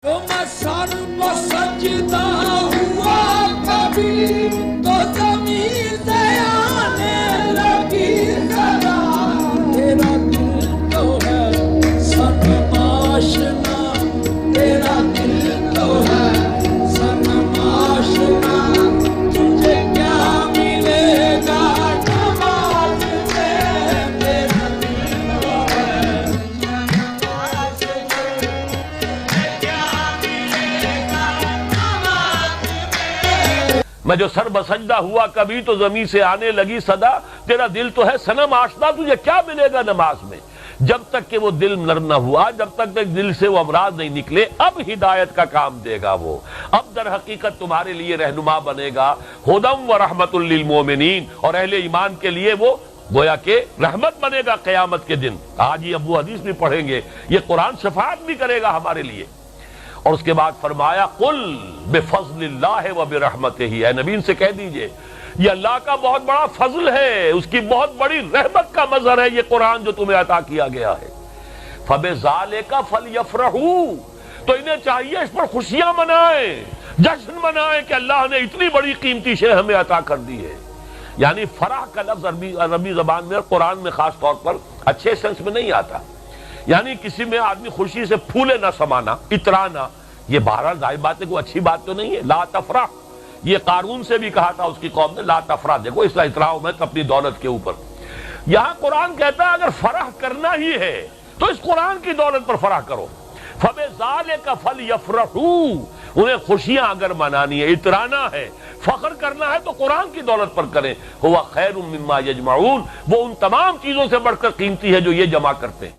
سر سجدہ ہوا کبھی تو زمین سے آنے لگی ذرا، تیرا دل تو ہے صنم آشنا، تیرا دل تو ہے صنم آشنا، تجھے کیا ملے گا نماز میں، تیرا دل تو ہے صنم آشنا، میں جو سر بسجدہ ہوا کبھی تو زمین سے آنے لگی صدا، تیرا دل تو ہے صنم آشنا، تجھے کیا ملے گا نماز میں۔ جب تک کہ وہ دل نرم نہ ہوا، جب تک کہ دل سے وہ امراض نہیں نکلے، اب ہدایت کا کام دے گا وہ، اب در حقیقت تمہارے لیے رہنما بنے گا، ہدم و رحمت للمومنین، اور اہل ایمان کے لیے وہ گویا کہ رحمت بنے گا قیامت کے دن۔ آج یہ ابو حدیث بھی پڑھیں گے، یہ قرآن شفاعت بھی کرے گا ہمارے لیے۔ اور اس کے بعد فرمایا قل بفضل اللہ و برحمتہ، اے نبی ان سے کہہ دیجئے یہ اللہ کا بہت بڑا فضل ہے، اس کی بہت بڑی رحمت کا مظہر ہے یہ قرآن جو تمہیں عطا کیا گیا ہے۔ فبذالک فلیفرحوا، تو انہیں چاہیے اس پر خوشیاں منائیں، جشن منائیں کہ اللہ نے اتنی بڑی قیمتی شے ہمیں عطا کر دی ہے۔ یعنی فرح کا لفظ عربی زبان میں اور قرآن میں خاص طور پر اچھے سینس میں نہیں آتا، یعنی کسی میں آدمی خوشی سے پھولے نہ سمانا، اترانا، یہ بہرحال ظاہر بات ہے، کوئی اچھی بات تو نہیں ہے۔ لا تفرح، یہ قارون سے بھی کہا تھا اس کی قوم نے، لا تفرح، دیکھو اس طرح اتراؤ مت اپنی دولت کے اوپر۔ یہاں قرآن کہتا ہے اگر فرح کرنا ہی ہے تو اس قرآن کی دولت پر فرح کرو۔ فبذالک فلیفرحوا، انہیں خوشیاں اگر منانی ہے، اترانا ہے، فخر کرنا ہے تو قرآن کی دولت پر کریں۔ ہوا خیر مما یجمعون، وہ ان تمام چیزوں سے بڑھ کر قیمتی ہے جو یہ جمع کرتے ہیں۔